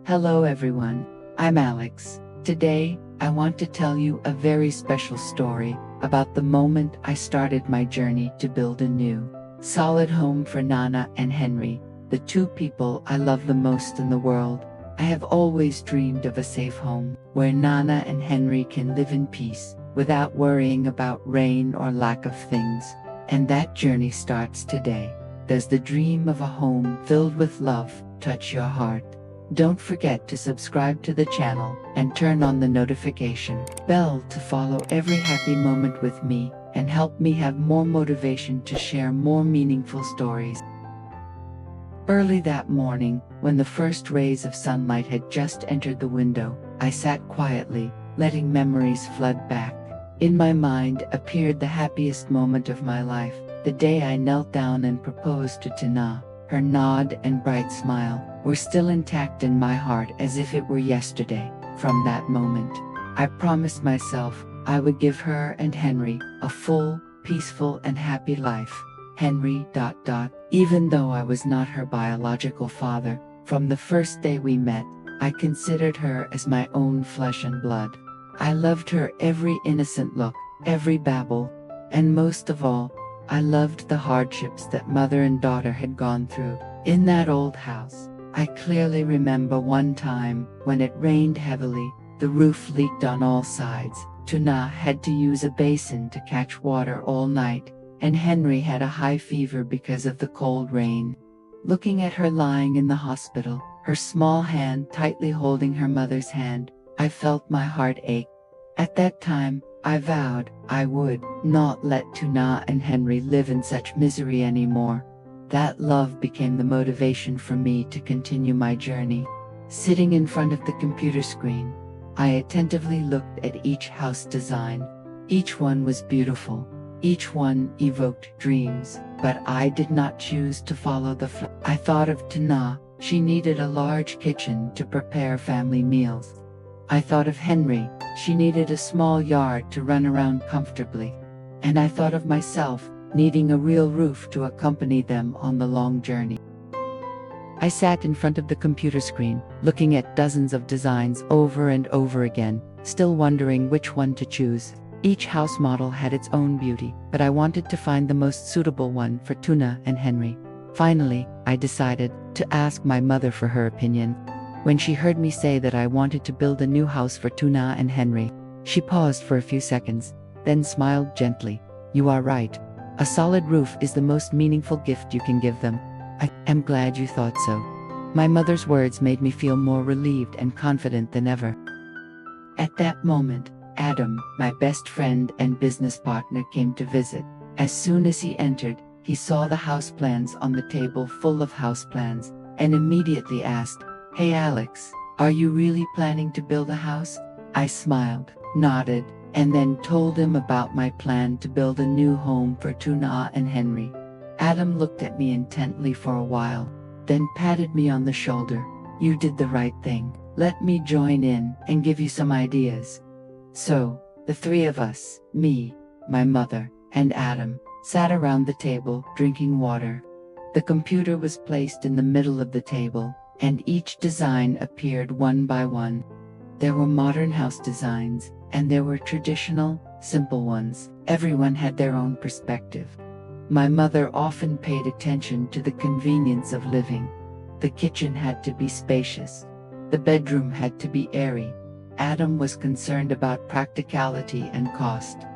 Hello everyone, I'm Alex. Today, I want to tell you a very special story about the moment I started my journey to build a new, solid home for Nana and Henry, the two people I love the most in the world. I have always dreamed of a safe home, where Nana and Henry can live in peace, without worrying about rain or lack of things. And that journey starts today. Does the dream of a home filled with love touch your heart? Don't forget to subscribe to the channel and turn on the notification bell to follow every happy moment with me and help me have more motivation to share more meaningful stories. Early that morning, when the first rays of sunlight had just entered the window, I sat quietly, letting memories flood back. In my mind appeared the happiest moment of my life, the day I knelt down and proposed to Tina. Her nod and bright smile were still intact in my heart as if it were yesterday. From that moment, I promised myself I would give her and Henry a full, peaceful and happy life. Henry. Even though I was not her biological father, from the first day we met, I considered her as my own flesh and blood. I loved her every innocent look, every babble, and most of all, I loved the hardships that mother and daughter had gone through. In that old house, I clearly remember one time when it rained heavily, the roof leaked on all sides. Tuna had to use a basin to catch water all night, and Henry had a high fever because of the cold rain. Looking at her lying in the hospital, her small hand tightly holding her mother's hand, I felt my heart ache. At that time, I vowed I would not let Tuna and Henry live in such misery anymore. That love became the motivation for me to continue my journey. Sitting in front of the computer screen, I attentively looked at each house design. Each one was beautiful. Each one evoked dreams, but I did not choose to follow the flow. I thought of Tuna. She needed a large kitchen to prepare family meals. I thought of Henry. She needed a small yard to run around comfortably. And I thought of myself, needing a real roof to accompany them on the long journey. I sat in front of the computer screen, looking at dozens of designs over and over again, still wondering which one to choose. Each house model had its own beauty, but I wanted to find the most suitable one for Tuna and Henry. Finally, I decided to ask my mother for her opinion. When she heard me say that I wanted to build a new house for Tuna and Henry, she paused for a few seconds, then smiled gently. "You are right. A solid roof is the most meaningful gift you can give them. I am glad you thought so." My mother's words made me feel more relieved and confident than ever. At that moment, Adam, my best friend and business partner, came to visit. As soon as he entered, he saw the house plans on the table full of house plans, and immediately asked, "Hey Alex, are you really planning to build a house?" I smiled, nodded, and then told him about my plan to build a new home for Tuna and Henry. Adam looked at me intently for a while, then patted me on the shoulder. "You did the right thing. Let me join in and give you some ideas." So, the three of us, me, my mother, and Adam, sat around the table drinking water. The computer was placed in the middle of the table, and each design appeared one by one. There were modern house designs, and there were traditional, simple ones. Everyone had their own perspective. My mother often paid attention to the convenience of living. The kitchen had to be spacious. The bedroom had to be airy. Adam was concerned about practicality and cost.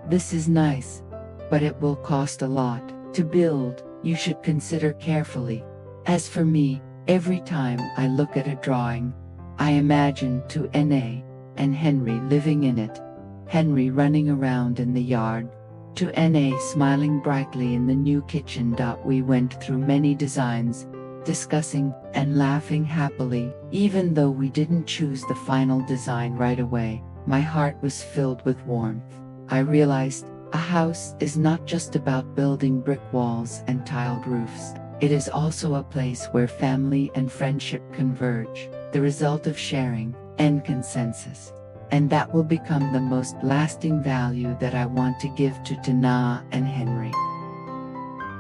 "This is nice, but it will cost a lot to build. You should consider carefully." As for me, every time I look at a drawing, I imagine Tuna and Henry living in it. Henry running around in the yard. Tuna smiling brightly in the new kitchen. We went through many designs, discussing and laughing happily. Even though we didn't choose the final design right away, my heart was filled with warmth. I realized a house is not just about building brick walls and tiled roofs. It is also a place where family and friendship converge, the result of sharing and consensus. And that will become the most lasting value that I want to give to Tuna and Henry.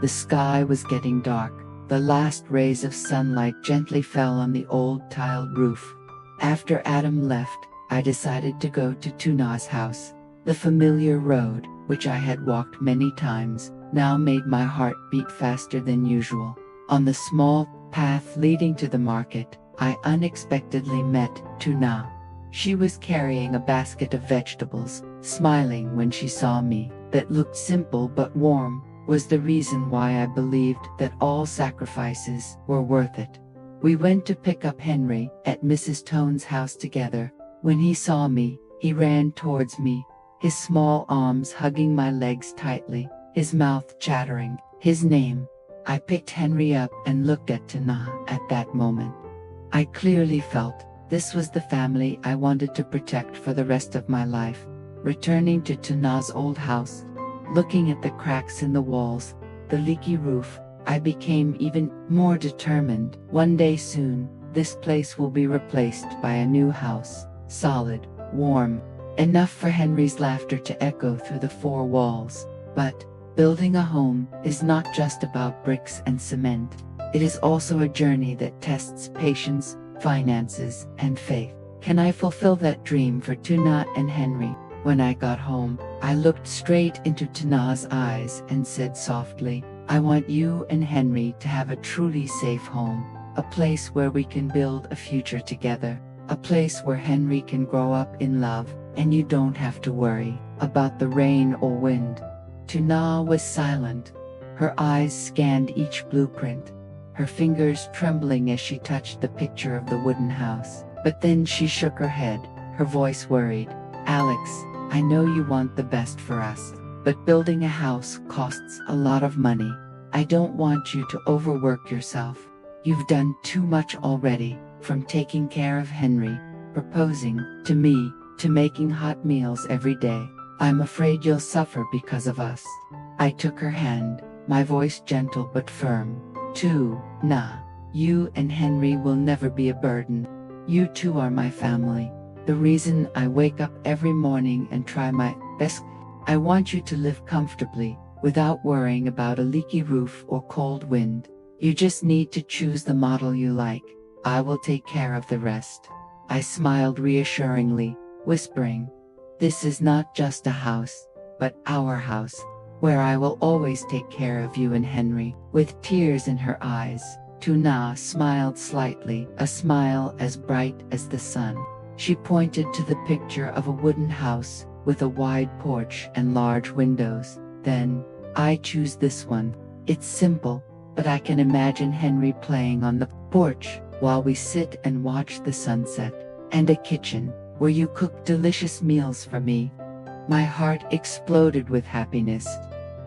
The sky was getting dark. The last rays of sunlight gently fell on the old tiled roof. After Adam left, I decided to go to Tuna's house. The familiar road, which I had walked many times, now made my heart beat faster than usual. On the small path leading to the market, I unexpectedly met Tuna. She was carrying a basket of vegetables, smiling when she saw me. That looked simple but warm, was the reason why I believed that all sacrifices were worth it. We went to pick up Henry at Mrs. Tone's house together. When he saw me, he ran towards me, his small arms hugging my legs tightly, his mouth chattering his name. I picked Henry up and looked at Tuna at that moment. I clearly felt this was the family I wanted to protect for the rest of my life. Returning to Tuna's old house, looking at the cracks in the walls, the leaky roof, I became even more determined. One day soon, this place will be replaced by a new house, solid, warm, enough for Henry's laughter to echo through the four walls. But building a home is not just about bricks and cement. It is also a journey that tests patience, finances, and faith. Can I fulfill that dream for Tuna and Henry? When I got home, I looked straight into Tuna's eyes and said softly, I want you and Henry to have a truly safe home, a place where we can build a future together, a place where Henry can grow up in love, and you don't have to worry about the rain or wind. Tuna was silent. Her eyes scanned each blueprint, her fingers trembling as she touched the picture of the wooden house. But then she shook her head, her voice worried. Alex, I know you want the best for us, but building a house costs a lot of money. I don't want you to overwork yourself. You've done too much already, from taking care of Henry, proposing to me, to making hot meals every day. I'm afraid you'll suffer because of us. I took her hand, my voice gentle but firm. Tuna, you and Henry will never be a burden. You two are my family. The reason I wake up every morning and try my best. I want you to live comfortably, without worrying about a leaky roof or cold wind. You just need to choose the model you like. I will take care of the rest. I smiled reassuringly, whispering, this is not just a house, but our house, where I will always take care of you and Henry. With tears in her eyes, Tuna smiled slightly, a smile as bright as the sun. She pointed to the picture of a wooden house, with a wide porch and large windows. Then, I choose this one. It's simple, but I can imagine Henry playing on the porch, while we sit and watch the sunset. And a kitchen, where you cook delicious meals for me. My heart exploded with happiness.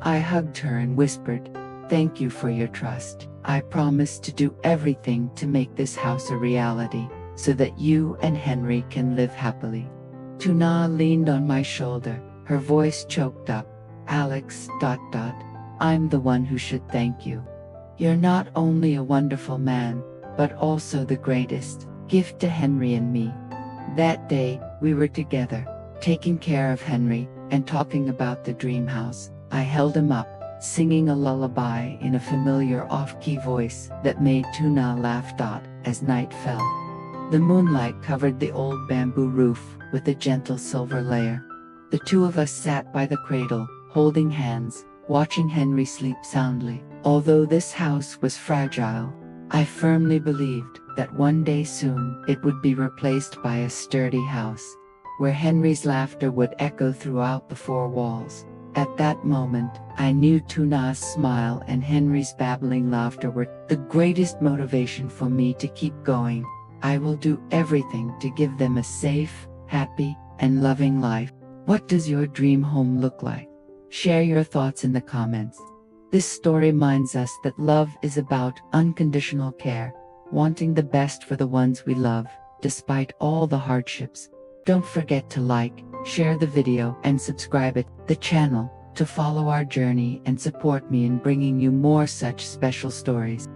I hugged her and whispered, thank you for your trust. I promise to do everything to make this house a reality, so that you and Henry can live happily. Tuna leaned on my shoulder, her voice choked up. Alex, I'm the one who should thank you. You're not only a wonderful man, but also the greatest gift to Henry and me. That day, we were together, taking care of Henry, and talking about the dream house. I held him up, singing a lullaby in a familiar off-key voice that made Tuna laugh. As night fell, the moonlight covered the old bamboo roof with a gentle silver layer. The two of us sat by the cradle, holding hands, watching Henry sleep soundly. Although this house was fragile, I firmly believed that one day soon it would be replaced by a sturdy house, where Henry's laughter would echo throughout the four walls. At that moment, I knew Tuna's smile and Henry's babbling laughter were the greatest motivation for me to keep going. I will do everything to give them a safe, happy, and loving life. What does your dream home look like? Share your thoughts in the comments. This story reminds us that love is about unconditional care, wanting the best for the ones we love, despite all the hardships. Don't forget to like, share the video, and subscribe to the channel to follow our journey and support me in bringing you more such special stories.